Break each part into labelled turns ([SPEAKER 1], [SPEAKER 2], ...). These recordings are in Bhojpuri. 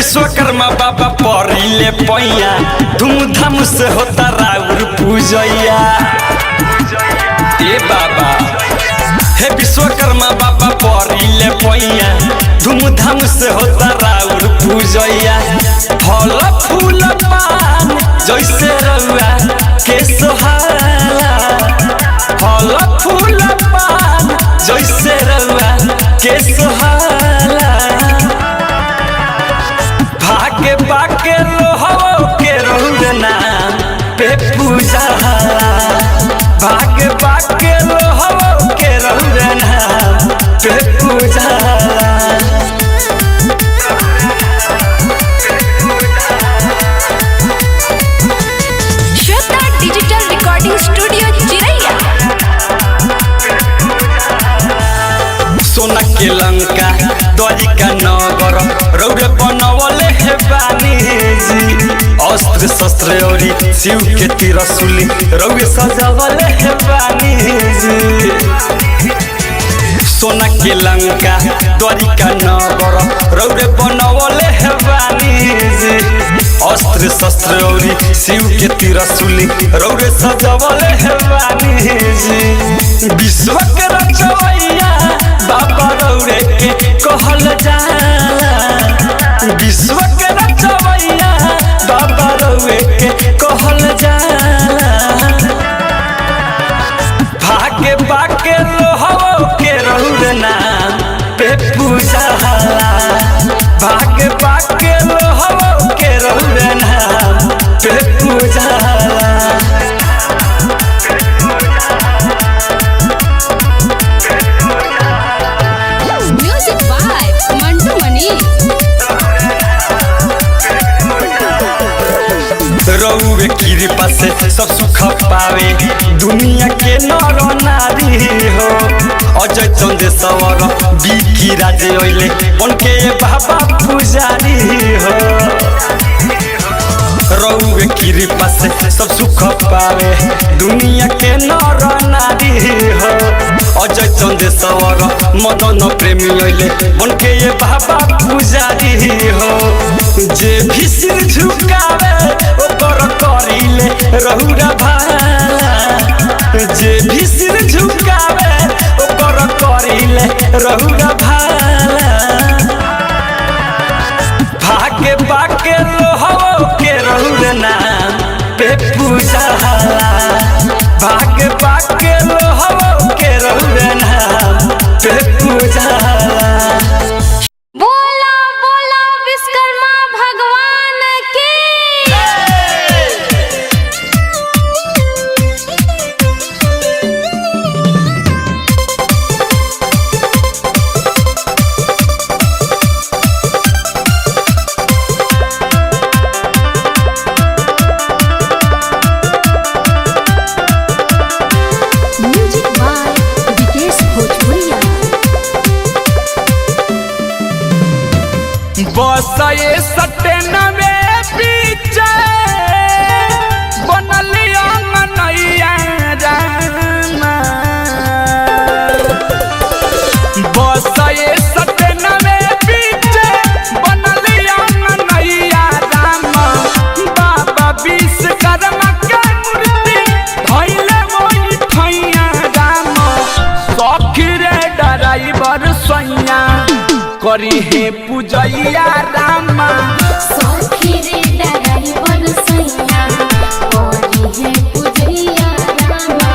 [SPEAKER 1] विश्वकर्मा बाबा परिले पैया धूमधाम से होता राउर पूजैया। ए बाबा हे विश्वकर्मा बाबा परिले पैया धूमधाम से होता राउर पूजैया। फल फूल पान जैसे रउआ के सोहाला, फल फूल पान जैसे रउआ के सोहाला। भागे बाके लोहो के रउर नाम पे पूजा, भागे बाके लोहो के रउर नाम पे पूजा।
[SPEAKER 2] श्वेता डिजिटल रिकॉर्डिंग स्टूडियो चिरैया।
[SPEAKER 1] सोना के लंका द्वारिका नगर रौरे बनवले हे बानी जी। अस्त्र शस्त्र औरी शिव के त्रिशूल रौरे सजावले हे बानी जी। सोना के लंका द्वारिका नगर रौरे बनवले हे बानी जी। अस्त्र शस्त्र औरी शिव के त्रिशूल रौरे सजावले हे बानी जी। विश्व के रचवैया बाबा रौरे के कहल जाला, विश्व के रचवैया बाबा रौरे के कहल जाला। भागे बाके लोहो के रउर नाम पे पूजा, भागे बाके लोहो के रउर नाम पे पूजा।
[SPEAKER 2] म्यूजिक बाय मंटू मनी।
[SPEAKER 1] रउवे कृपा से सब सुख पावे दुनिया के नर नारी हो। अजय चंदेश्वर बिकी राजे ओइले बनके बाबा पुजारी हो। रउवे कृपा से सब सुख पावे दुनिया के नर नारी हो। अजय चंदेश्वर मदन प्रेमी ओइले बनके बाबा पुजारी हो। जे भी सिर झुकावे ओकर करिले रहुरा भाला, जे भी सिर झुकावे ओकर करिले रहुरा भाला। भागे बाके लोहो के रउर नाम पे पूजा, भागे बाके लोहो के रउर नाम पे पूजा।
[SPEAKER 2] बोला बोला विश्वकर्मा भगवान की। म्यूजिक बाय विकेश भोजपुरिया।
[SPEAKER 1] बसये सटेनवे पीछे बनल अंगनैया रामा। बसये सटेनवे पीछे बनल अंगनैया रामा। बाबा विश्वकर्मा के मूर्ति धइले मोई ठैया रामा। सखीरे ड्राइवर सैया करी हे पूजैया रामा।
[SPEAKER 2] सखी रे ड्राइवर सैया करी है पूजैया रामा।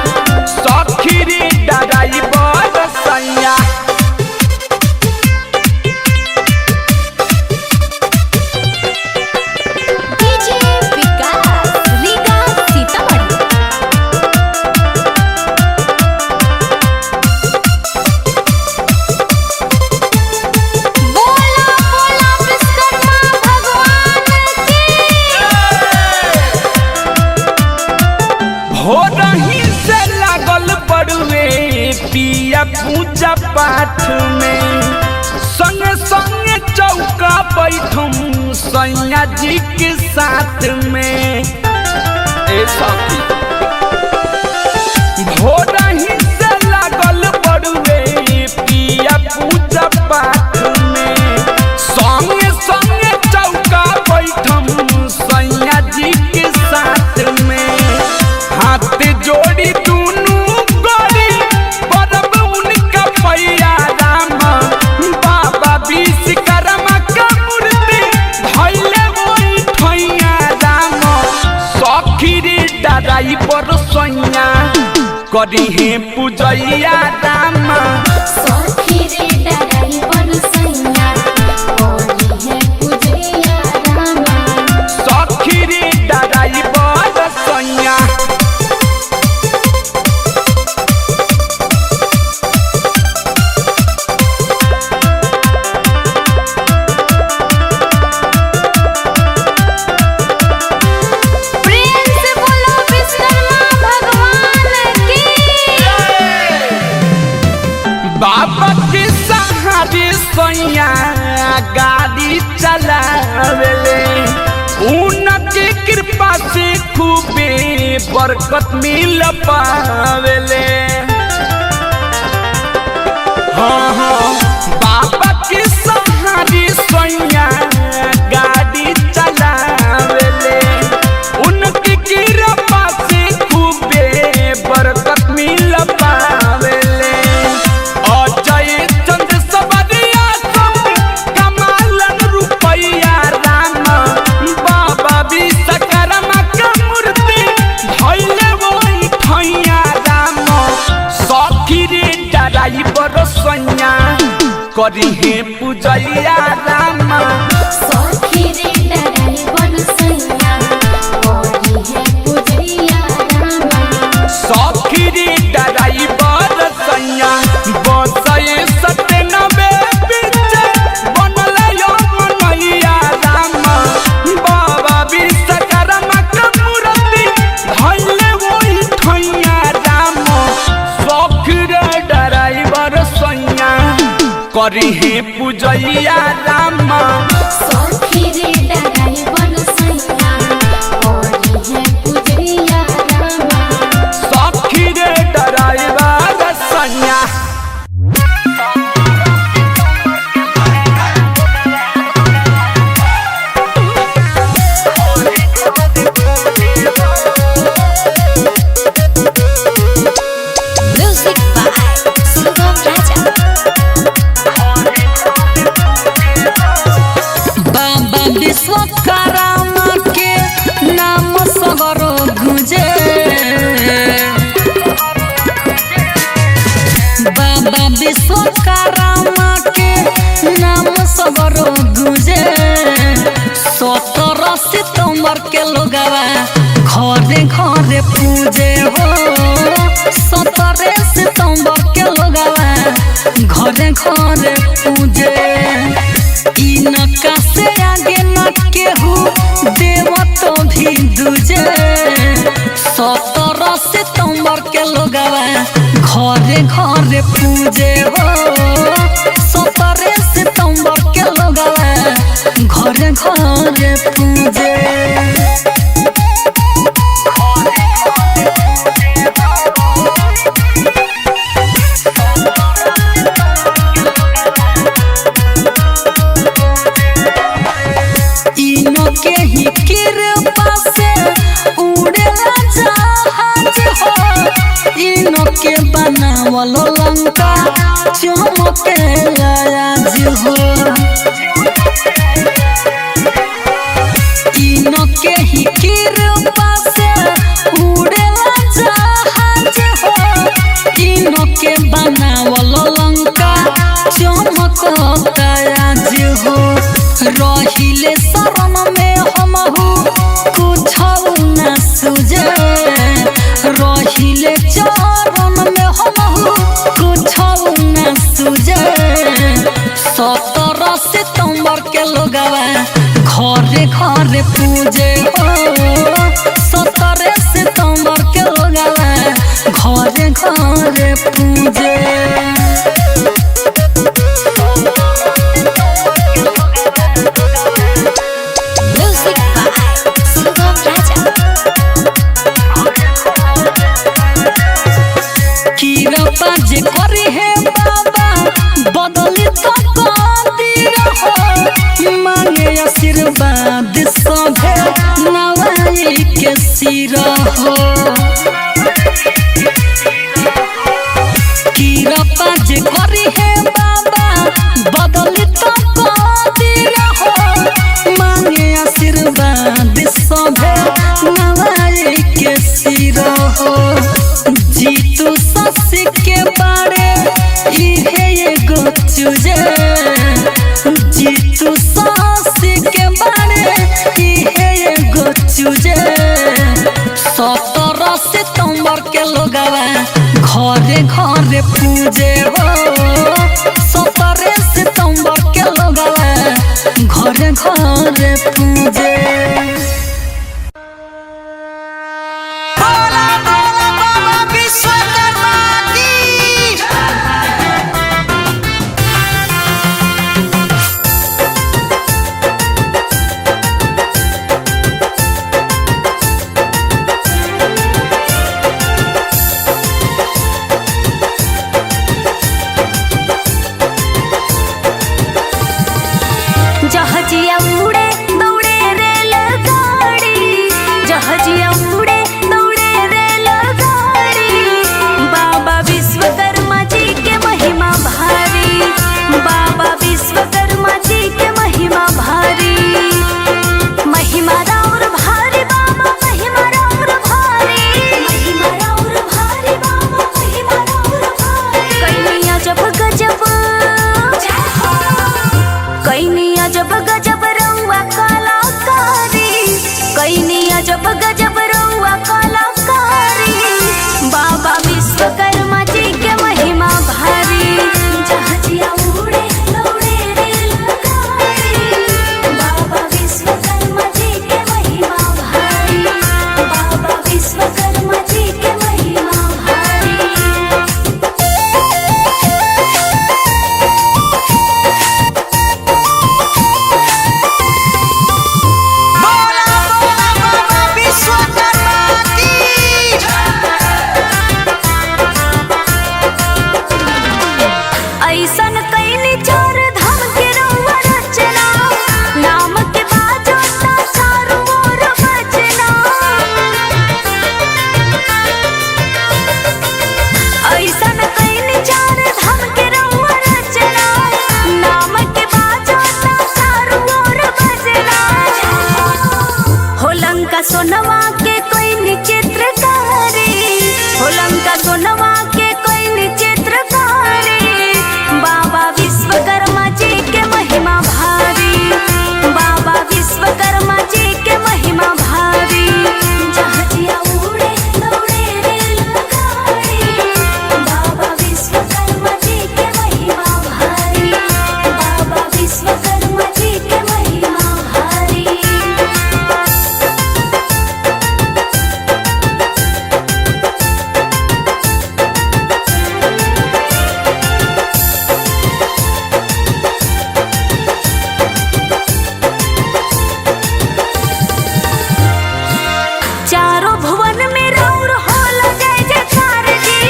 [SPEAKER 1] सखी रे ड्राइवर सैया।
[SPEAKER 2] डीजे विकास रीगा सीतामढ़ी। बोला बोला विश्वकर्मा भगवान की।
[SPEAKER 1] हो रही से लागल बड़ुए पिया पूजा पाठ में। संग संग चौका बैठम सैया जी के साथ में। ए सखी हो रही से लागल बड़ुए पिया पूजा पाठ में। संग संग चौका करी है पूजैया राम
[SPEAKER 2] सखी रे डराई बरसैया करी है पूजैया राम
[SPEAKER 1] सखी रे डराई बरसैया बाबा के सहारे सैया गाड़ी चलावेले उनके कृपा से खूबे बरकत मिल पावेले हाँ बाबा के सहारे सैया गाड़ी चलावेले उनके कृपा से खूबे बरकत मिल पावेले करी है पूजैया राम
[SPEAKER 2] सखी रे डराई बरसैया करी है पूजैया राम
[SPEAKER 1] सखी रे डराई बरसैया बसए सते नबे बीच बनल मनैया राम बाबा विश्वकर्मा के मूर्ति धइले ओहि ठैया राम सखी रे डराई बरसैया करी है पूजैया राम
[SPEAKER 2] सखी रे डराई बरसैया करी है पूजैया राम
[SPEAKER 1] सखी रे डराई बरसैया
[SPEAKER 2] म्यूजिक बाय सुगम राजा
[SPEAKER 3] बाबा विश्वकर्मा के नाम सगरो गुजे बाबा विश्वकर्मा के नाम सगरो गुजे 17 सितंबर के लोगवा घरे घरे पूजे हो 17 सितंबर के लोगवा घरे घरे पूजे इनका से आगे न केहू देवतो भी दूजे 17 सितंबर के लोगवा घरे घरे पूजे हो 17 सितंबर के लोगवा घरे घरे पूजे के ही कृपा से उड़ेला जहाज हो इनो के बनावल लंका चमके आज हो इनो के ही कृपा से उड़ेला जहाज हो इनो के बनावल लंका चमकता आज हो रहिले शरण में हमहू कुछ न सुझे रहिले चरण में हमहू कुछ न सुझे 17 सितंबर के लोगवा घरे घरे पूजे हो 17 सितंबर के लोगवा घरे घरे पूजे जे करे है बाबा बदली तो कदीर हो मांगे आशीर्वाद सभे नवाई के सिर हो कीरपा जे करे है बाबा बदली तो कदीर हो मांगे आशीर्वाद सभे नवाई के सिर हो जीतू पूजे जीतू सासी के बारे इहे एगो चूजे 17 सितंबर के लोगवा घरे घरे पूजे हो 17 सितंबर के लोगवा घरे घरे पूजे
[SPEAKER 2] जहाजिया उड़े दौड़े रेलगाड़ी जहाजिया उड़े दौड़े रेलगाड़ी बाबा विश्वकर्मा जी के महिमा भारी बाबा विश्वकर्मा जी के महिमा भारी महिमा राउर भारी बाबा महिमा राउर भारी महिमा राउर भारी बाबा महिमा राउर भारी कैनिया जब गजब कैनिया जब गजब रउआ कलाकारी कैनिया जब गजब रउआ कलाकारी बाबा विश्वकर्मा जी के महिमा भारी जहाजिया उड़े दौड़े रेलगाड़ी बाबा विश्वकर्मा जी के महिमा भारी बाबा विश्वकर्मा जी के महिमा भारी ऐसन कैनी चार धाम के रउआ रचना नाम के बाजो ता चारों ओर बजना ऐसन कैनी चार धाम के रउआ रचना नाम के बाजो ता चारों ओर बजना हो लंका सोनवा के कोई चित्रकारी हो लंका सोनवा के कोई चित्रकारी बाबा विश्वकर्मा जी के महिमा भारी बाबा विश्वकर्मा जी के महिमा भारी जहाजिया उड़े दौड़े रेलगाड़ी बाबा विश्वकर्मा जी के महिमा भारी बाबा विश्वकर्मा जी के महिमा भारी चारों भुवन में रउर होला जय जयकार जी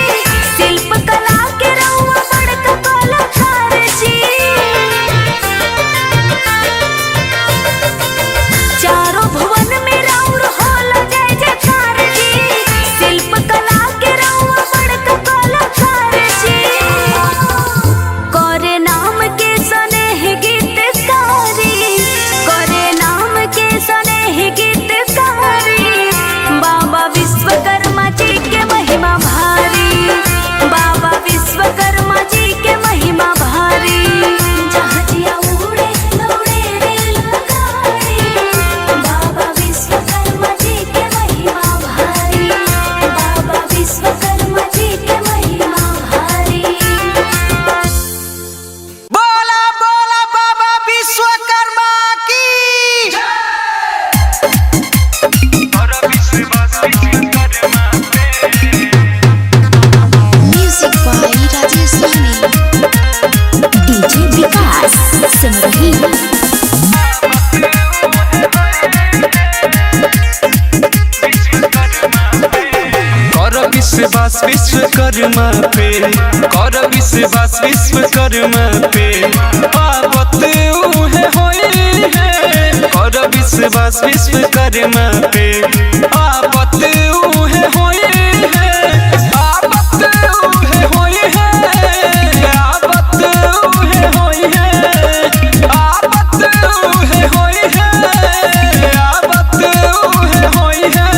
[SPEAKER 2] शिल्प कला के रउआ बड़का कलाकार जी चारों भुवन में रउर होला जय जयकार जी शिल्प कला के रउआ बड़का कलाकार जी करे नाम के स्नेह गीतकारी करे नाम के स्नेह गीतकारी बाबा विश्वकर्मा जी के महिमा भारी बाबा विश्वकर्मा जी के महिमा भारी जहाजिया उड़े दौड़े रेलगाड़ी बाबा विश्वकर्मा जी के महिमा भारी बाबा विश्वकर्मा जी के महिमा भारी
[SPEAKER 4] बोला बोला बाबा विश्वकर्मा की
[SPEAKER 2] म्यूजिक बाय राजेश स्वामी डीजे विकास सिमरही
[SPEAKER 1] कर विश्वास विश्वकर्मा पे कर विश्वास विश्वकर्मा पे पावत उहे होई है कर विश्वास विश्वकर्मा पे पावत उहे होई है पावत उहे होई है पावत उहे होई है पावत उहे होई है पावत उहे होई है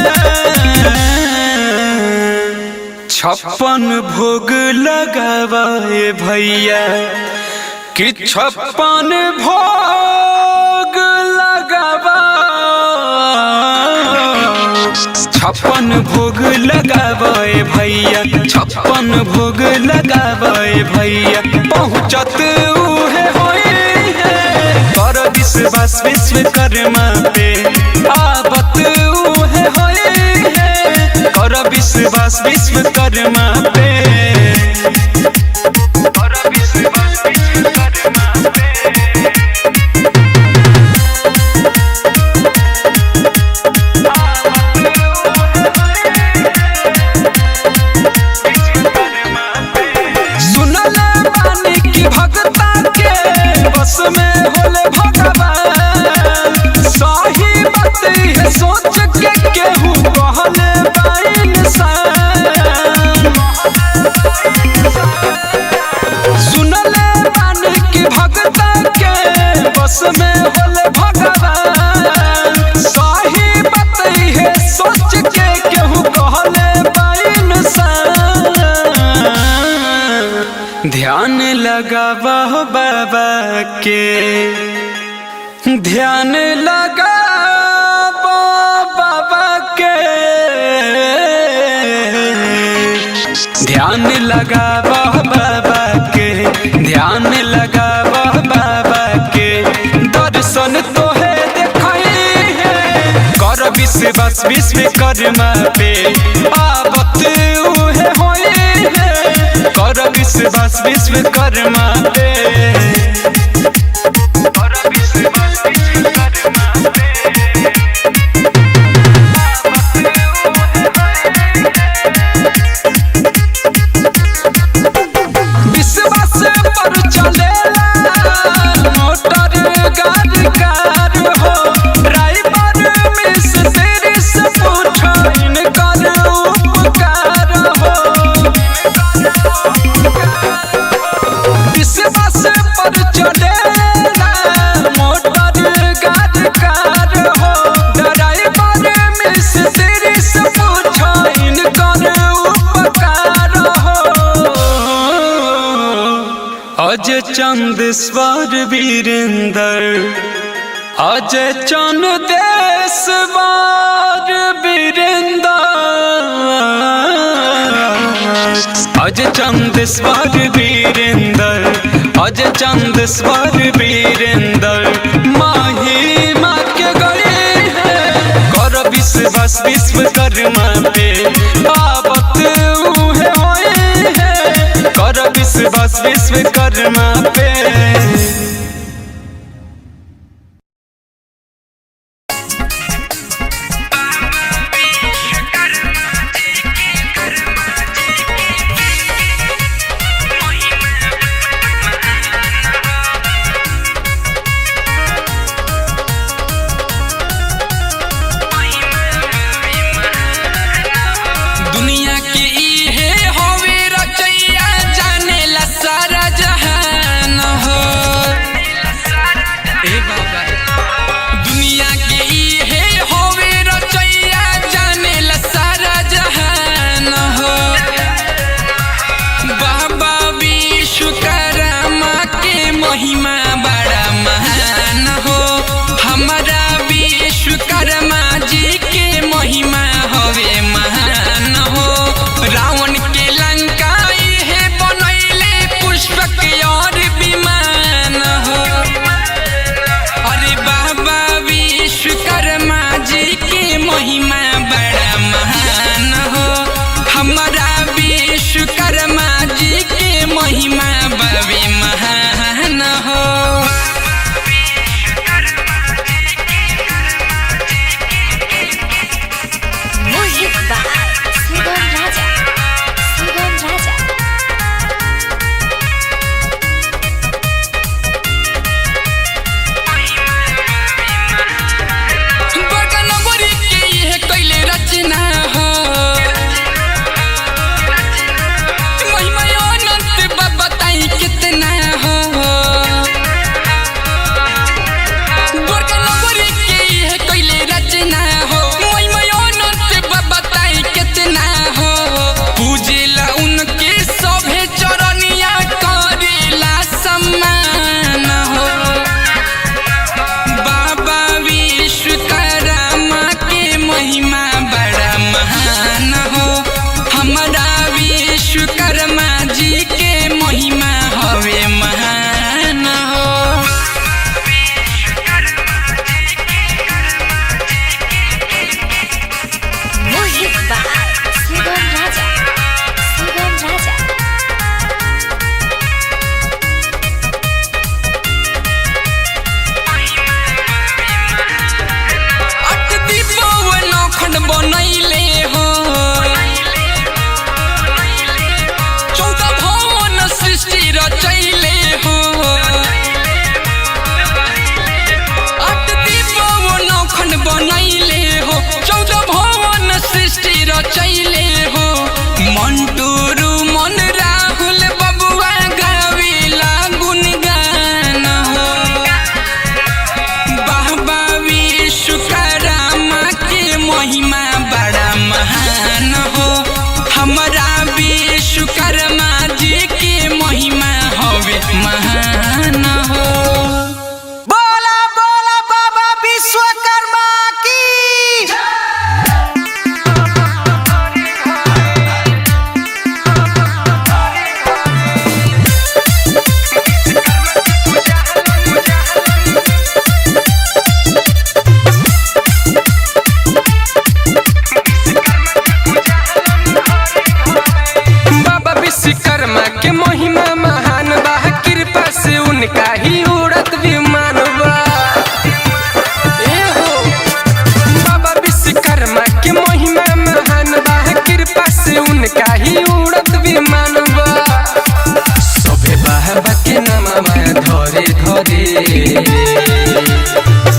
[SPEAKER 1] 56 भोग लगावाए भैया कि 56 भोग लगावा 56 भोग लगावे भैया 56 भोग लगावे भैया पहुँचत उहे होए कर विश्वास विश्वकर्मा पे आवत उहे होए कर विश्वास विश्वकर्मा पे बस में होले भगवान सही बात है सोच के केहू कहले इंसान सुनले बानी कि भगता के बस में होले भगवान सही बात है सोच के केहू कहले इंसान ध्यान लगावा बाबा के ध्यान लगावा बाबा के ध्यान लगावा बाबा के ध्यान लगावा बाबा के दर्शन तो है देखाई है कर विश्वास विश्वकर्मा पे आवत उहे होए है कर विश्वास विश्वकर्मा पे विश्वास पर चलेला मोटर गाड़ी कार हो ड्राइवर मिस्त्री से पूछो इनकर उपकार हो विश्वास पर चलेला मोटर गाड़ी कार हो ड्राइवर मिस्त्री से पूछो इनकर उपकार हो अजय चंदेश्वर वीरेंद्र अजय चंदेश्वर वीरेंद्र अजय चंदेश्वर वीरेंद्र अजय चंदेश्वर वीरेंद्र माही माँ के गए हैं कर विश्वास विश्वकर्मा पे आवत उहे होए हैं कर विश्वास विश्वकर्मा पे
[SPEAKER 5] दुनिया के इहे होवे रचैया जानेला सारा जहान हो ए बाबा दुनिया के इहे होवे रचैया जानेला सारा जहान हो बाबा विश्वकर्मा के महिमा बड़ा महान हो हमारा विश्वकर्मा जी के महिमा होवे महान हो रावण के लंका इहे बनैले पुष्पक और विमान हो अरे बाबा विश्वकर्मा जी के महिमा बड़ा महान हो हमारा विश्वकर्मा जी के महिमा बड़ी महान हो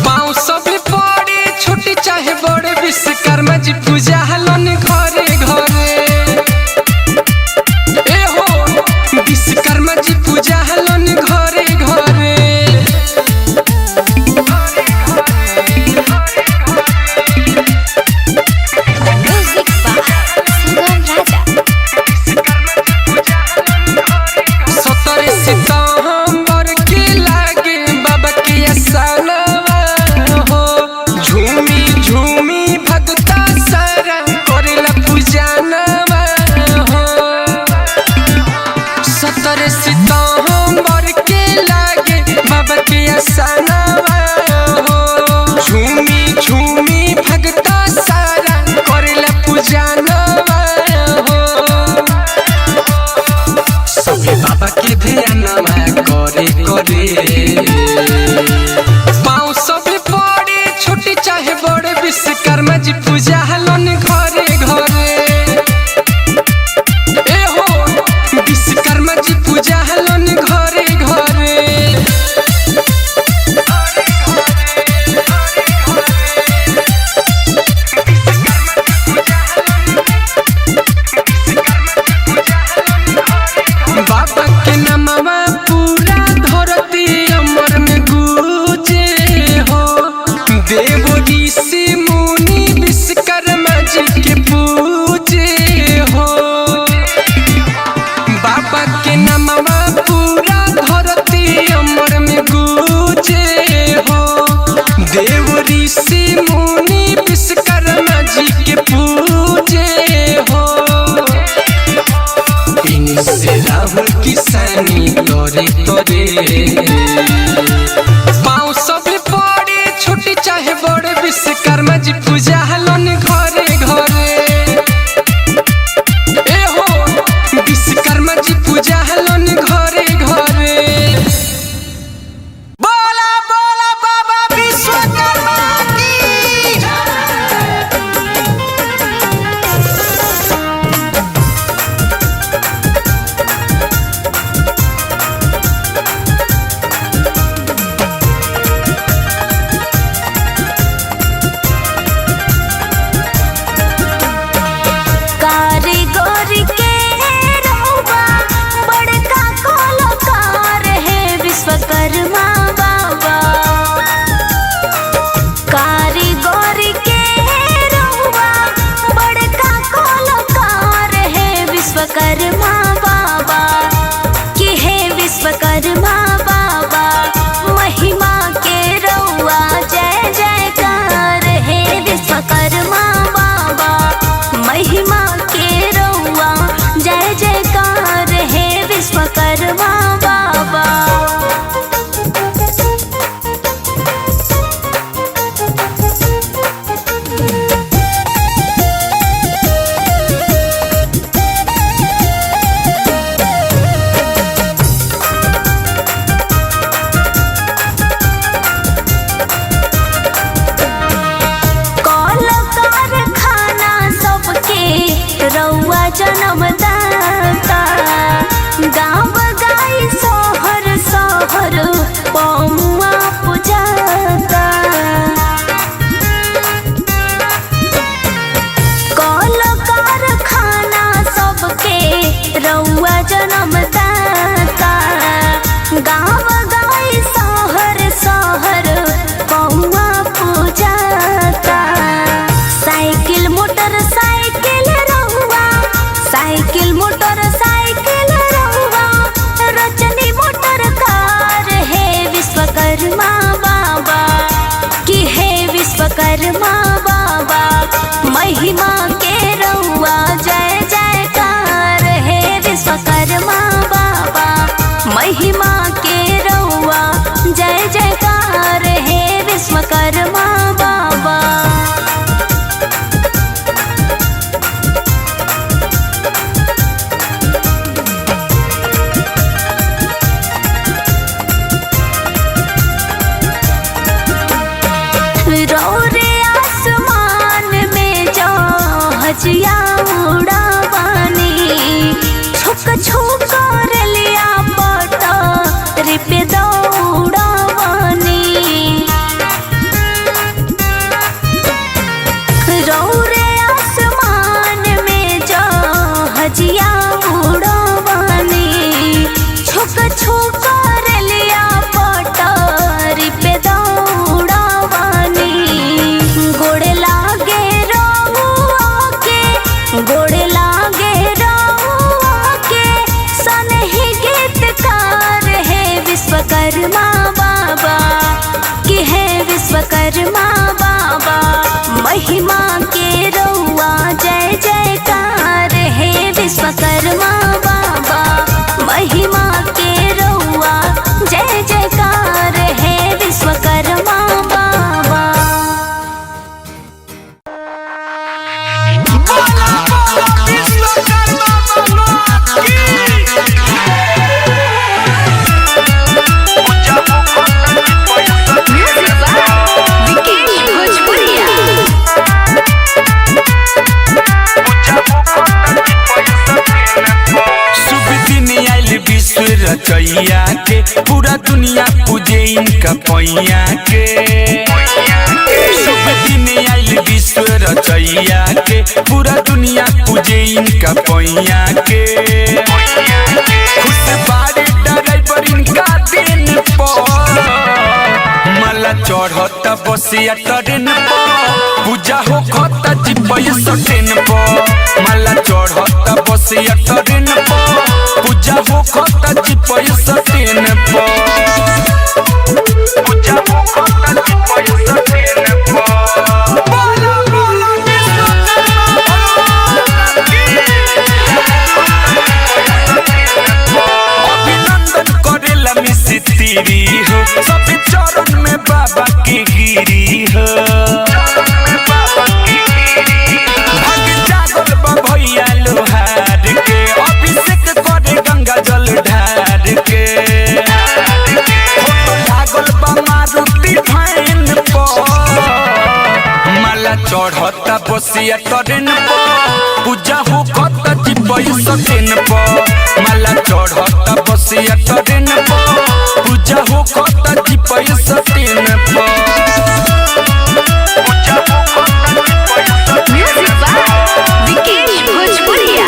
[SPEAKER 5] पाँव सब पड़े छोटी चाहे बड़े विश्वकर्मा जी पूजा हलन घरे घरे। ए हो विश्वकर्मा जी पूजा हलन घरे घरे।
[SPEAKER 2] म्यूजिक बाय सुगम राजा।
[SPEAKER 5] 17 सितंबर के लागे बाबा के असानवा हो। झूमी झूमी भगता सारा करेला पूजनवा हो। 17 सितंबर के लागे बाबा के असानवा हो। झूमी झूमी भगता सारा करेला पूजनवा हो। सभी बाबा के ध्यानमा करे करे। पाँव सब पड़े छोटी चाहे बड़े विश्वकर्मा जी पूजा हलन घरे घरे। ए हो विश्वकर्मा जी पूजा हलन घरे घरे। बाबा के नामवा पूरा धरती अमर में गूंजे हो। देव ऋषि मुनि विश्वकर्मा जी के पूजे हो। बाबा के नामवा पूरा धरती अमर में गूंजे हो। देव ऋषि मुनि विश्वकर्मा जी के पूजे हो। से राहुल किसानी तोरे तोरे। पाँव सब पड़े छोटी चाहे बड़े विश्वकर्मा जी पूजा हलन घरे घरे। ए हो विश्वकर्मा जी पूजा हलन घरे घरे।
[SPEAKER 4] बोला बोला बाबा विश्वकर्मा की।
[SPEAKER 2] कारीगर के रहुआ बड़का कलाकार है विश्वकर्मा बाबा। कारीगर के रहुआ बड़का कलाकार है विश्वकर्मा बाबा। कि है विश्वकर्मा बाबा महिमा के रहुआ जय जयकार है विश्वकर्मा बाबा। महिमा के रहुआ जय जयकार है विश्वकर्मा बाबा। कारखाना सबके रउआ जन्मदाता। गाँव गाई शहर शहर पौआ पुजाता। कल कारखाना सबके रउआ जन्मदाता। गाँव गाई शहर शहर पौआ पुजाता। साइकिल मोटरसाइकिल रहुआ साइकिल मोटरसाइकिल रहुआ रचनी मोटर कार है विश्वकर्मा बाबा। कि है विश्वकर्मा बाबा महिमा के रहुआ जय जयकार है विश्वकर्मा बाबा। महिमा के रहुआ जय जयकार है विश्वकर्मा बाबा। रौरे आसमान में जा
[SPEAKER 1] रचैया के पूरा दुनिया पूजे इनका पैया के शुभ दिन आइल विश्व रचैया के पूरा दुनिया पूजे इनका पैया के खुश बारे ड्राइवर इनका दिन पर माला चढ़ता बसिया ट्रेन पर पूजा हो खता जिपय सटेन पर माला चढ़ता बसिया ट्रेन पर पूजा हो खता जिपय सटेन पर पूजा हो खता जिपय सटेन पर
[SPEAKER 4] बोलो बोलो
[SPEAKER 1] अभिनंदन करेला मिस्त्री हो सब चरण में बाबा की गिरी हो भाग जागल बा भैया लोहार के अभिषेक करे गंगा जल ढार के लागल बा मारुति भैन पर माला चढ़ता बसिया ट्रेन पर पूजा हो खता जिपय सटेन पर माला चढ़ता बसिया ट्रेन पर पूजा हो खता जिपय सटेन पर पूजा हो खता जिपय
[SPEAKER 2] म्यूजिक बाय विकेश भोजपुरिया।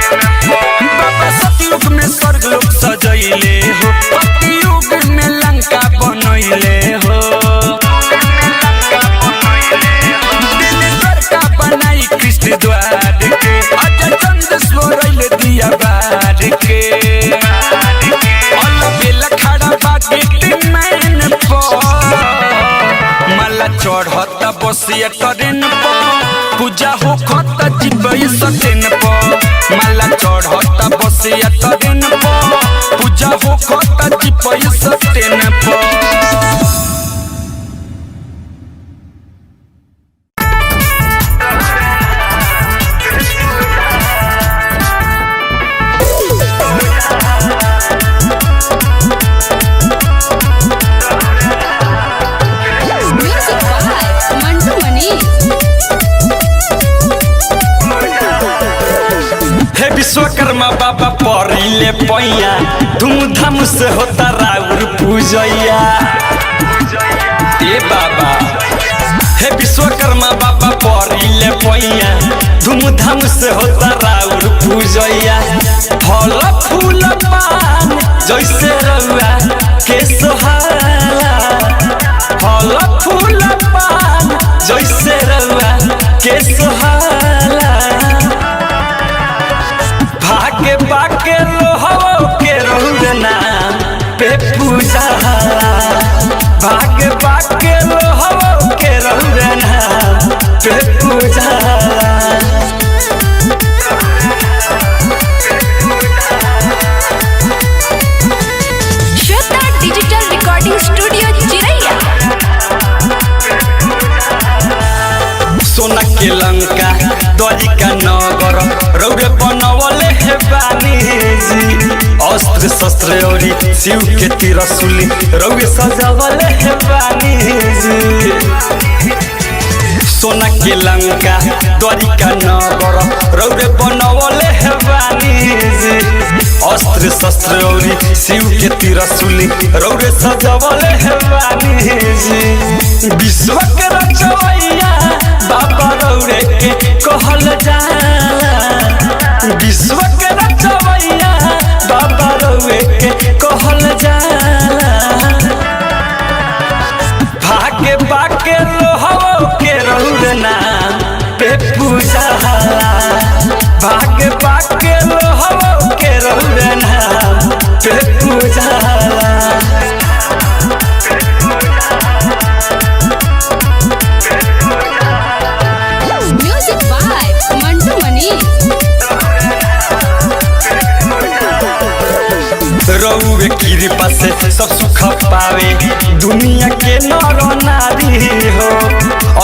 [SPEAKER 1] बाबा सतयुग में स्वर्ग लोक सजैले हो कलयुग में लंका बनैले हो दिलबर का बनाई कृष्ण द्वार के अजय चंद स्वरैले दिया बार के अलबेला खड़ा बा गेट मैन पर माला चढ़ता बसिया ट्रेन पर पूजा हो खता जिपय सटेन पर माला चढ़ता बसिया ट्रेन पर पूजा हो खता जिपय सटेन पर
[SPEAKER 3] म्यूजिक बाय मंटू मनी।
[SPEAKER 1] हे विश्वकर्मा बाबा परिले पैया धूमधाम से होता राउर पूजैया ए बाबा हे विश्वकर्मा बाबा परिले पैया धूमधाम से होता राउर पूजैया फल फूल पान जैसे रउआ के सोहाला फल फूल पान जैसे रउआ के सोहाला भागे बाके लोहो के रहुरे नाम पे पूजा भागे बाके लोहो के रहुरे नाम पे पूजा
[SPEAKER 2] श्वेता डिजिटल रिकॉर्डिंग स्टूडियो चिरैया।
[SPEAKER 1] सोना के लंका द्वारिका नगर रौरे बनवले हे बानी जी अस्त्र शस्त्र औरी शिव के त्रिशूली रौरे सजावले हे बानी जी सोना के लंका द्वारिका नगर रौरे बनवले हे बानी जी अस्त्र शस्त्र औरी शिव के त्रिशूली रौरे सजावले हे बानी जी विश्व के रचैया बाबा रौरे के कहल जाला विश्व के रचैया बाबा रौरे के कहल जाला भागे बाके लोहो के रौरे नाम पे पूजा भागे बाके लोहो के रौरे नाम पे पूजा
[SPEAKER 3] म्यूजिक बाय मंटू मनी।
[SPEAKER 1] रउए कृपा से सब सुख पावे दुनिया के नर नारी हो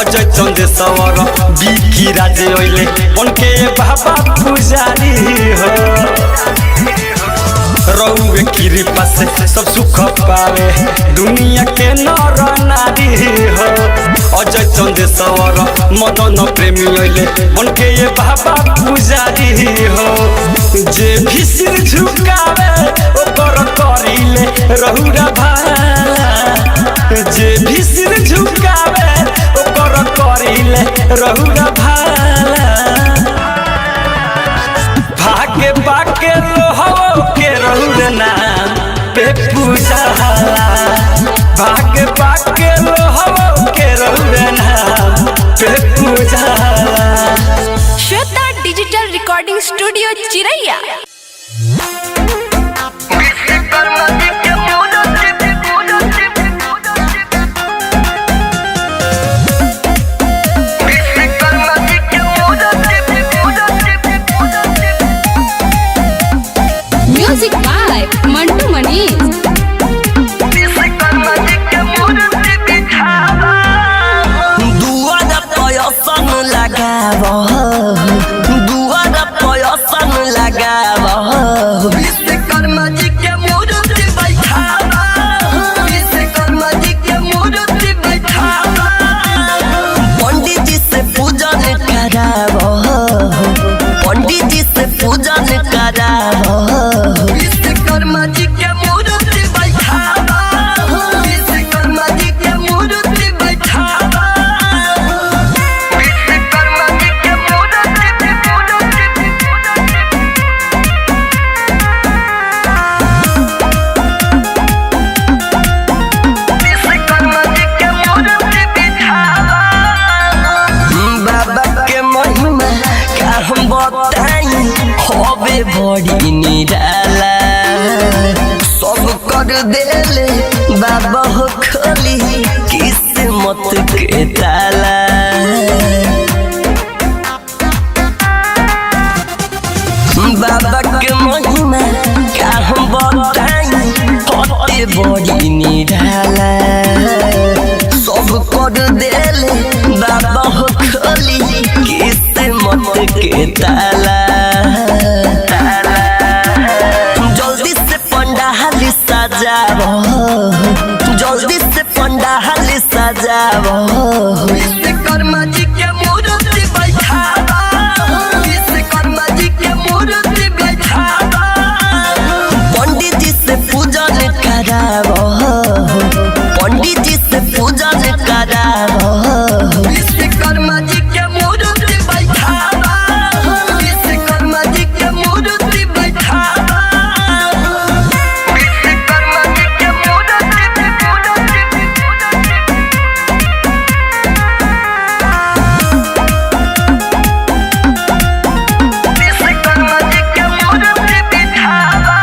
[SPEAKER 1] अजय चंदेश्वर बिकी राजे ओइले उनके बाबा पुजारी हो रउए कृपा से सब सुख पावे दुनिया के नर नारी हो अजय चंदेश्वर मदन प्रेमी अइले बनके ये बाबा पुजारी हो जे भी सिर झुकावे ओकर करिले रहुरा भाला जे भी सिर झुकावे ओकर करिले रहुरा भाला भागे बाके लोहो के रहुरा नाम पे पूजाला भागे बाके लोहो के रहुरा नाम पे पूजाला।
[SPEAKER 2] Shweta digital recording studio Chiraiya.
[SPEAKER 3] Music by Mantu Manish.
[SPEAKER 6] दुआर पयसन लगाव दुआर पयसन लगाव विश्वकर्मा जी के मूर्ति बैठावा विश्वकर्मा जी के मूर्ति बैठावा पंडित जी से पूजन कराव पंडित जी से पूजन कराव विश्वकर्मा जी के मूर्ति बैठावा विश्वकर्मा जी के मूर्ति बैठावा विश्वकर्मा जी के विश्वकर्मा जी के मूर्ति बैठावा बाबा के महिमा का हम बताई होबे बड़ी निराला सब कर देले बाबा हो खोली किस्मत के ताला बाबा के महिमा का हम बताई होते बड़ी निराला सब कर देले बाबा हो खोली किस्मत के ताला जल्दी से पंडाल सजावो जल्दी से पंडाल सजावो विश्वकर्मा जी के मूर्ति बैठावा विश्वकर्मा जी के मूर्ति बैठावा पंडित जी से पूजन करावो पंडित जी से पूजन करावो विश्वकर्मा जी के मूर्ति बैठावा विश्वकर्मा जी के मूर्ति बैठावा विश्वकर्मा जी के विश्वकर्मा जी के मूर्ति बैठावा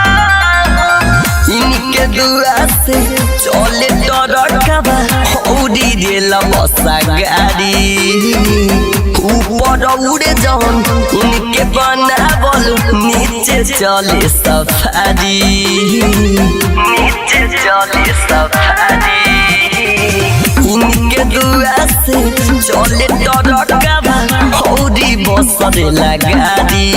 [SPEAKER 6] इनके दुआ से चले टरकबा उड़ी रेल बसा गाड़ी ऊपर उड़े जवन उनके बनावल नीचे चले सफारी नीचे चले सफारी इनके दुआ से चले टरकबा उड़ी बसरे लगाड़ी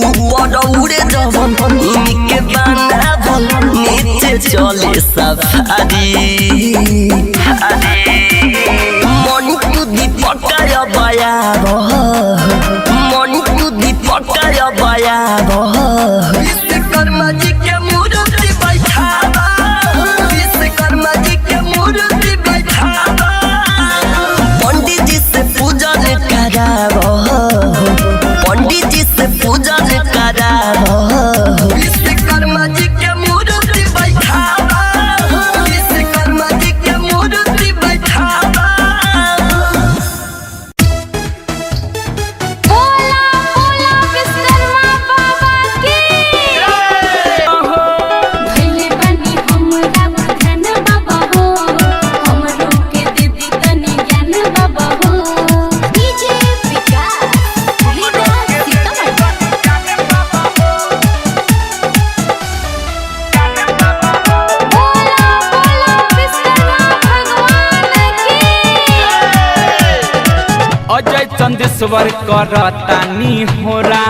[SPEAKER 6] ऊपर उड़े जवन उनके बनावल नीचे चले सफारी मणिकु दीपकाय बयाब मणिकु दीपकाय बयाब विश्वकर्मा जी के मूर्ति बैठावा विश्वकर्मा जी के मूर्ति बैठावा पंडित जी से पूजन कराव पंडित जी से पूजन कराव विश्वकर्मा जी के मूर्ति बैठावा विश्वकर्मा जी के मूर्ति बैठावा
[SPEAKER 2] भोला भोला विश्वकर्मा बाबा की
[SPEAKER 3] भइले बनी हमरा धन बाबा हो हमरो के दीदी तनी ज्ञान बाबा हो
[SPEAKER 2] डीजे विकास लीडर सीतामढ़ी। भोला भोला विश्वकर्मा भगवान की
[SPEAKER 7] अजय चंदेश्वर करतानी होरा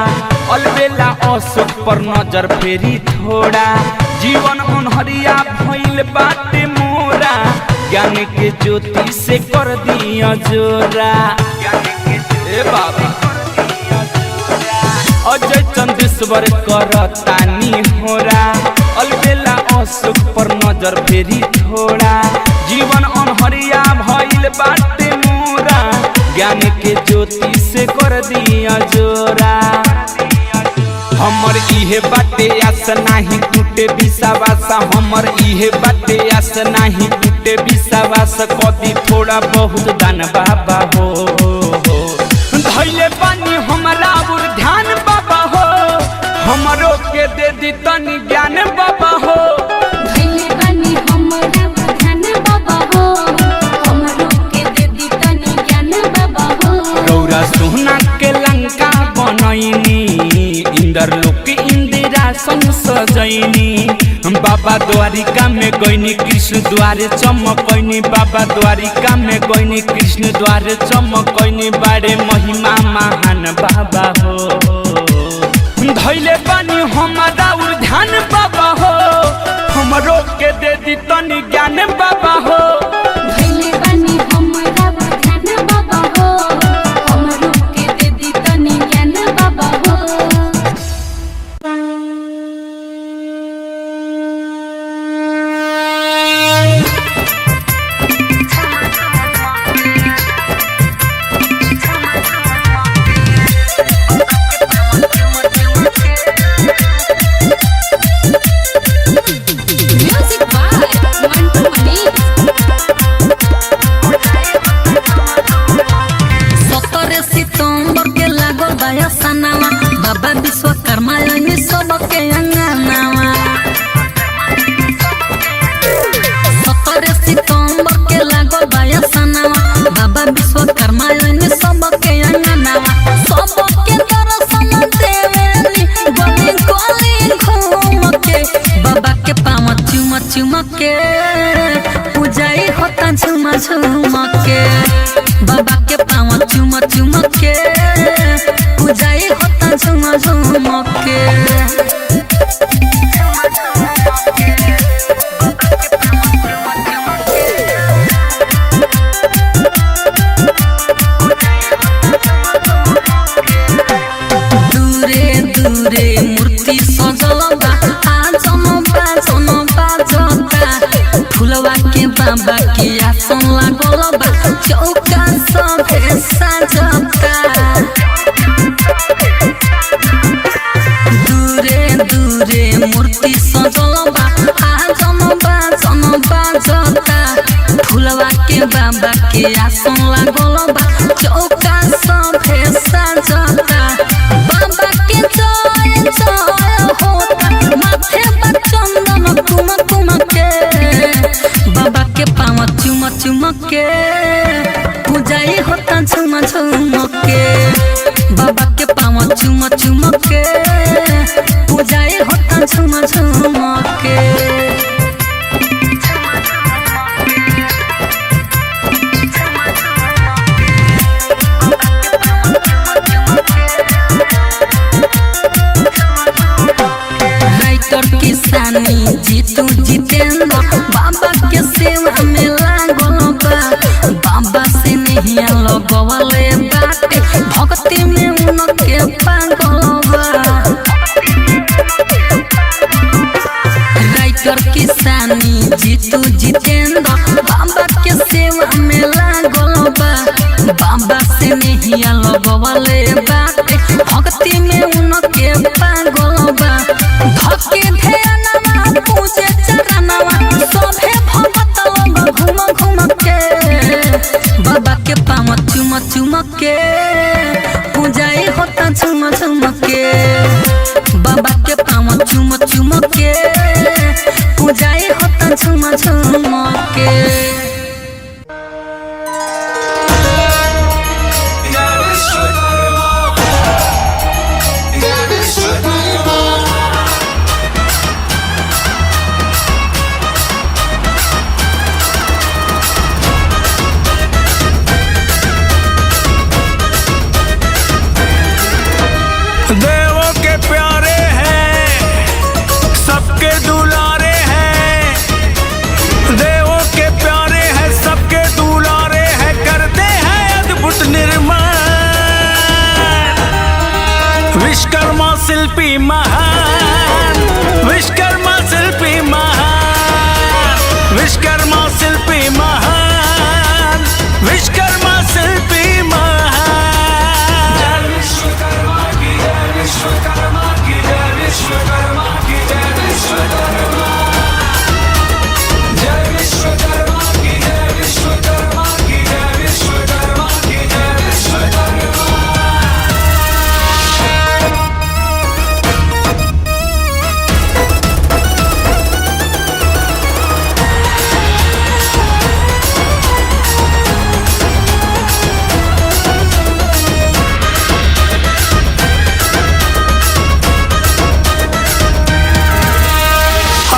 [SPEAKER 7] अलबेला अशोक पर नजर फेरी थोड़ा जीवन अनहरिया भइल बाटे मोरा ज्ञान के ज्योति से कर दिया जोरा। ए बाबा अजय चंदेश्वर करतानी होरा, अलबेला अशोक पर नजर फेरी थोड़ा। जीवन अनहरिया भइल बाटे मोरा, ज्ञान के ज्योति से कर दिया जोरा। हमर इहे बाटे आस नाही टूटे विश्वास, हमर इहे बाटे आस नाही टूटे विश्वास। कदी थोड़ा बहुत दान बाबा हो, धैले पानी हमरा और ध्यान बाबा हो, हमरो के दे दी तनी ज्ञान बाबा हो।
[SPEAKER 3] धैले बानी हमरा ध्यान बाबा हो, हमरो के दे दी तनी ज्ञान बाबा हो।
[SPEAKER 7] गौरा सोना के लंका बनैनी, इंदर लोक इंदिरासन सजैनी। बाबा द्वारिका में गईनी कृष्ण द्वारे चमकैनी, बाबा द्वारिका में गईनी कृष्ण द्वारे चमकैनी। बारे महिमा महान बाबा हो, धैले पानी हमारा और ध्यान बाबा हो, हमरो के दे दी तनी ज्ञान बाबा हो।
[SPEAKER 3] धैले बानी हमरा ध्यान बाबा हो, हमरो के दे दी तनी ज्ञान बाबा हो। म्यूजिक बाय मंटू मनी।
[SPEAKER 6] 17 सितंबर के लागल बयसनावा, बाबा विश्वकर्मा आइने सबके अंगनावा। 17 सितंबर के लागल बयसनावा, बाबा विश्वकर्मा आइने सबके अंगनावा। सबके दर्शन देवेली गली गली घूम के, बाबा के पाँव चुम चुम के पूजाई होता झुम झुम के। बाबा के पाँव चुम चुम के पूजाई होता झुम झुम के। दूरे दूरे मूर्ति सजल बा, आजन बाजन बाजता। फुलवा के बाबा के आसन लागल बा, चौका सभे सजता। दूरे दूरे मूर्ति सजल बा, आजन बाजन बाजता। फुलवा के बाबा के आसन लागल बा, चौका सभे सजता। बाबा के जय जय होता, माथे पर चंदन कुम कुम के। बाबा के पाँव चुम चुम के पूजाई होता झुम झुम के। बाबा के पाँव चुम चुम के पूजाई होता झुम झुम के। किसानी जीतू जितेंद्र बाबा के सेवा में लागल बा। बाबा से नहीं लगवले बाटे, भक्ति में उनके पागल बा। राइटर किसानी जीतू जितेंद्र बाबा के सेवा में लागल बा। बाबा से नहीं लगवले बाटे, भक्ति में उनके पागल बा। धके ध्यानवा पूजे चरणवा, सभे भगत लोग घूम घूम के। बाबा के पाँव चुम चुम के पूजाई होता झुम झुम के। बाबा के पाँव चुम चुम के पूजाई होता झुम झुम के।
[SPEAKER 1] देवों के प्यारे हैं, सबके दुलारे हैं। देवों के प्यारे महान, विश्वकर्मा शिल्पी महान, विश्वकर्मा शिल्पी महान, विश्वकर्मा शिल्पी महान। जय विश्वकर्मा की जय, विश्वकर्मा की जय, विश्वकर्मा की जय, विश्वकर्मा, जय विश्वकर्मा की जय, विश्वकर्मा की जय, विश्वकर्मा की जय, विश्वकर्मा।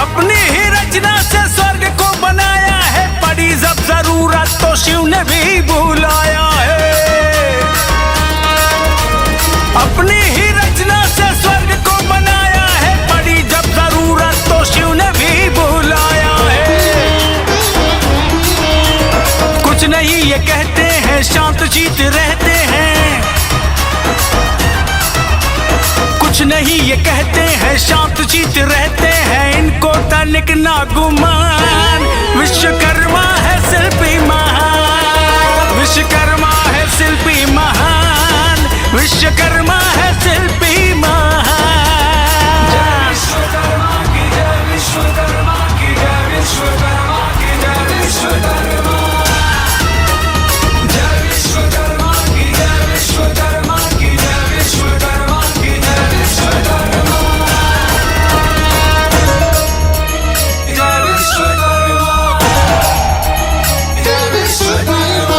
[SPEAKER 1] अपनी ही रचना से स्वर्ग को बनाया है, पड़ी जब जरूरत तो शिव ने भी बुलाया है। अपनी ही रचना से स्वर्ग को बनाया है, पड़ी जब जरूरत तो शिव ने भी बुलाया है। कुछ नहीं ये कहते हैं, शांत चित रहते हैं। कुछ नहीं ये कहते हैं, शांत चित रहते हैं, इनको तनिक ना गुमान। विश्वकर्मा है शिल्पी महान, विश्वकर्मा है शिल्पी महान, विश्वकर्मा है शिल्पी महान। जय विश्वकर्मा की जय, विश्वकर्मा की जय, विश्वकर्मा की जय, विश्वकर्मा, जय विश्वकर्मा की जय, विश्वकर्मा की जय, विश्वकर्मा की जय, विश्वकर्मा, जय विश्वकर्मा, जय विश्वकर्मा।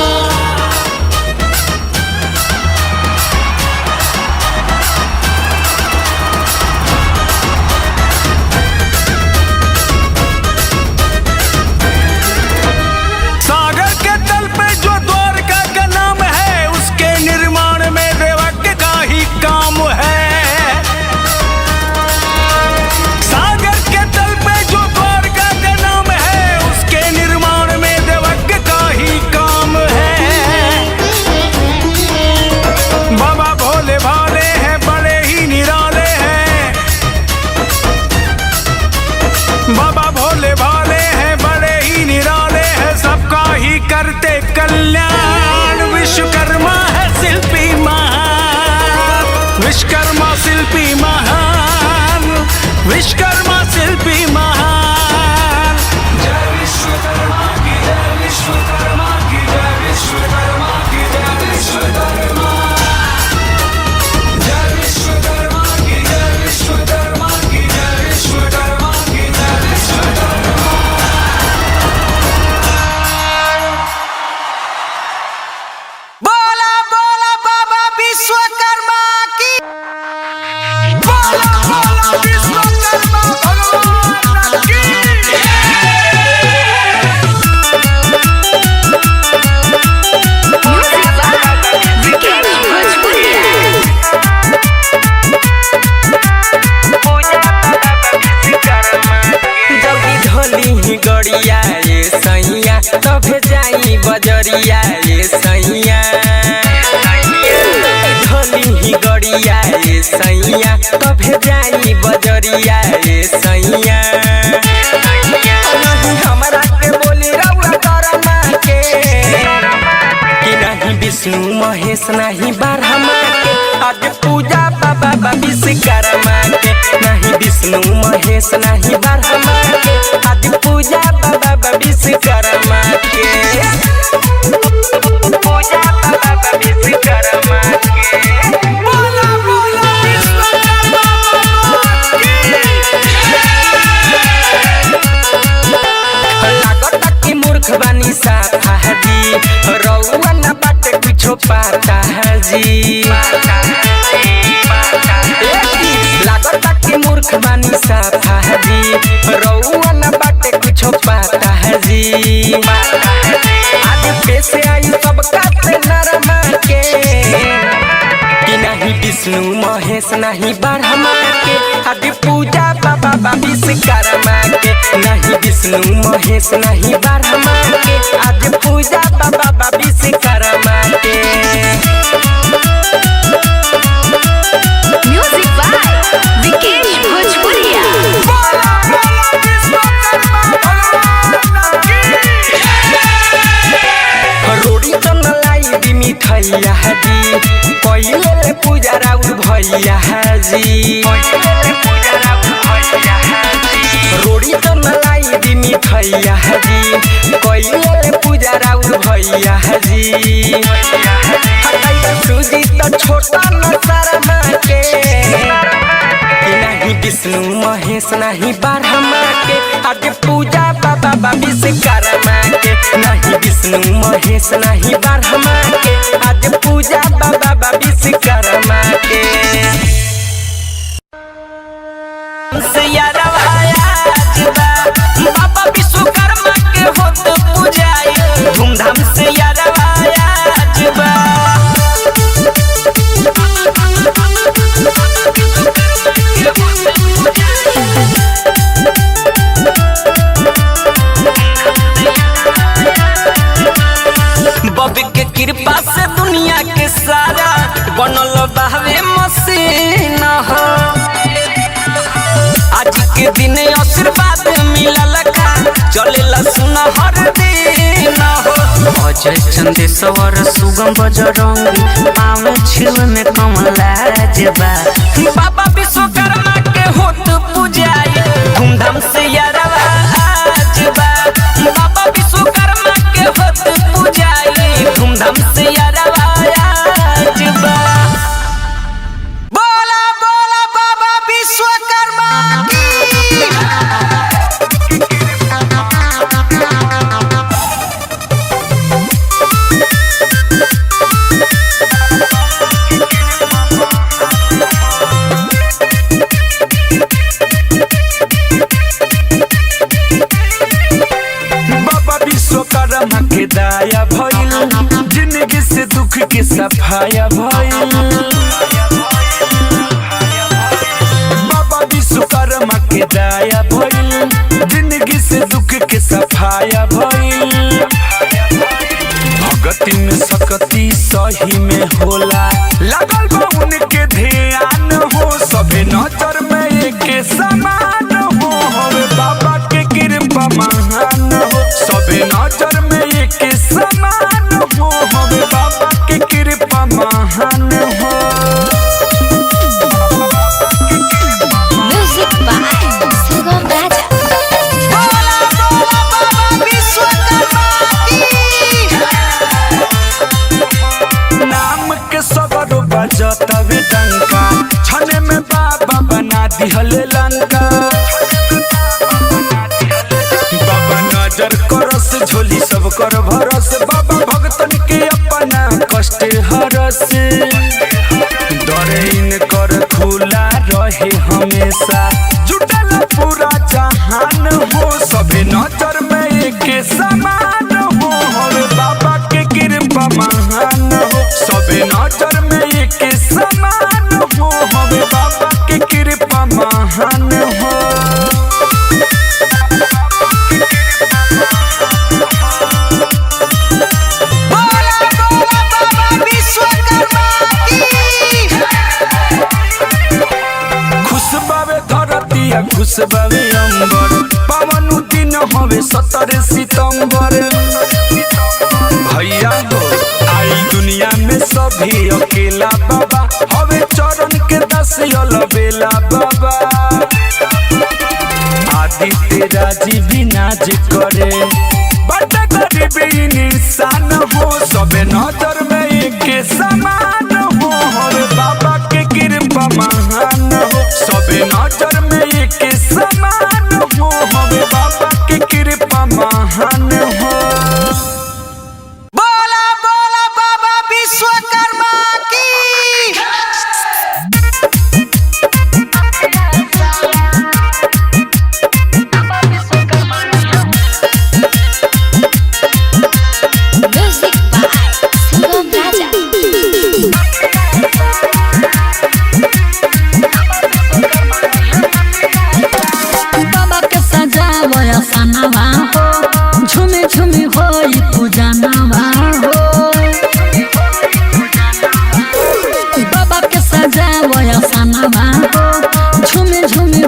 [SPEAKER 1] सागर के तल पे जो द्वारका का नाम है, उसके निर्माण में देवज्ञ का ही काम है। सागर के तल पे जो द्वारका का नाम है, उसके निर्माण में देवज्ञ का ही काम है। बाबा भोले भाले हैं, बड़े ही निराले हैं। बाबा भोले भाले हैं, बड़े ही निराले हैं, सबका ही करते कल्याण। विश्वकर्मा है शिल्पी महान, विश्वकर्मा शिल्पी महान, विश्वकर्मा शिल्पी महान। जय विश्वकर्मा की जय, विश्वकर्मा की जय, विश्वकर्मा की जय, विश्वकर्मा, जय विश्वकर्मा की जय, विश्वकर्मा की जय, विश्वकर्मा की जय, विश्वकर्मा।
[SPEAKER 4] बोला बोला बाबा विश्वकर्मा की, बोला बोला विश्वकर्मा भगवान की।
[SPEAKER 5] जल्दी ढोली ही गड़िया ये सैया, तभे जाई बजरिया ये सैया। ढोली ही गड़िया ये सैया, तभे जाई बजरिया ये सैया। नहीं हमरा के बोली रउआ करमा के, कि नहीं विष्णु महेश नहीं ब्रह्मा के, आज पूजा बाबा विश्वकर्मा के। नहीं विष्णु महेश नहीं ब्रह्मा के, आज पूजा बाबा विश्वकर्मा के। पूजा बाबा विश्वकर्मा के।
[SPEAKER 4] बोला बोला विश्वकर्मा
[SPEAKER 5] लागत कि मूर्ख बानी साफा जी, रउआ न बाटे कुछो पाता जी। लागत कि मूर्ख बानी साफा जी, रउआ न बाटे कुछो पाता जी। आज पैसे आई सब काते नरमा के, कि नहीं विष्णु महेश नहीं ब्रह्मा के, आज पूजा बाबा विश्वकर्मा के। नहीं विष्णु महेश नहीं ब्रह्मा के, आज पूजा बाबा विश्वकर्मा के।
[SPEAKER 2] म्यूजिक बाय विकेश भोजपुरिया।
[SPEAKER 4] बोला बोला विश्वकर्मा भगवान की
[SPEAKER 5] रोड़ी तो न लाई दी मिठाइया जी पहिले ले पूजा राउर भैया जी रोड़ी तो न लाई दी मिठाइया जी पहिले ले पूजा राउर भैया जी सूजी तो छोटा न शर्मा के नहीं विष्णु महेश नहीं ब्रह्मा के आज पूजा बाबा विश्वकर्मा के नहीं विष्णु महेश नहीं ब्रह्मा के आज पूजा बाबा विश्वकर्मा के बाबा विश्वकर्मा के होत पूजाई धूमधाम से बबी के कृपा से दुनिया के सारा बनल बाहवे मसीन हो आज के दिन आशीर्वाद मिलल का चलेला सुन हर दिन हो अजय चंदेश्वर सुगम बजरंगी पावे छिल में कमला जबा बाबा विश्वकर्मा के होत पूजाई धूमधाम से यारवा आजबा बाबा विश्वकर्मा के होत पूजाई धूमधाम से यारवा आजबा
[SPEAKER 4] बोला बोला बाबा विश्वकर्मा की
[SPEAKER 1] बाबा विश्वकर्मा के दया भइल जिंदगी से दुख के सफाया भइल बाबा विश्वकर्मा के दया भइल जिंदगी से दुख के सफाया भइल भगती में सकती सही में होला लगल बा उनके ध्यान हो सभे नजर में एक समान हो हवे बाबा के कृपा महान हो सभे नजर में एक समान हो हवे बाबा के कृपा महान हो
[SPEAKER 2] म्यूजिक बाय सुगम राजा।
[SPEAKER 4] बोला बोला बाबा विश्वकर्मा की
[SPEAKER 1] नाम के सगरो बजतवे डंका छने में बाबा बना दिहले लंका बाबा नजर करस झोली सब कर भरस बाबा भगतन के अपना कष्ट हरस डरे इनकर खुला रहे हमेशा जुटल पूरा जहान हो सभे नजर में एक समान हो हवे बाबा के कृपा महान हो सभे नजर में एक समान हो हवे बाबा के कृपा महान हो
[SPEAKER 4] बोला बोला बाबा विश्वकर्मा की
[SPEAKER 1] खुश बावे धरतिया खुश बावे अंबर पवन दिन हवे 17 सितंबर भैया हो आई दुनिया में सभी अकेला बाबा हवे चरण के 10 अलबेला बाबा आदित्य राजी भी नाज करे बट गरीब इंसान हो सबे नजर में एक समान हो हवे बाबा के कृपा महान हो सबे नजर में एक समान हो हवे बाबा के कृपा महान हो
[SPEAKER 4] बोला बोला बाबा विश्वकर्मा की
[SPEAKER 2] म्यूजिक बाय सुगम राजा।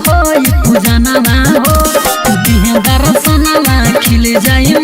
[SPEAKER 6] हो पूजनवा हो दिहे दर्शनवा खिल जा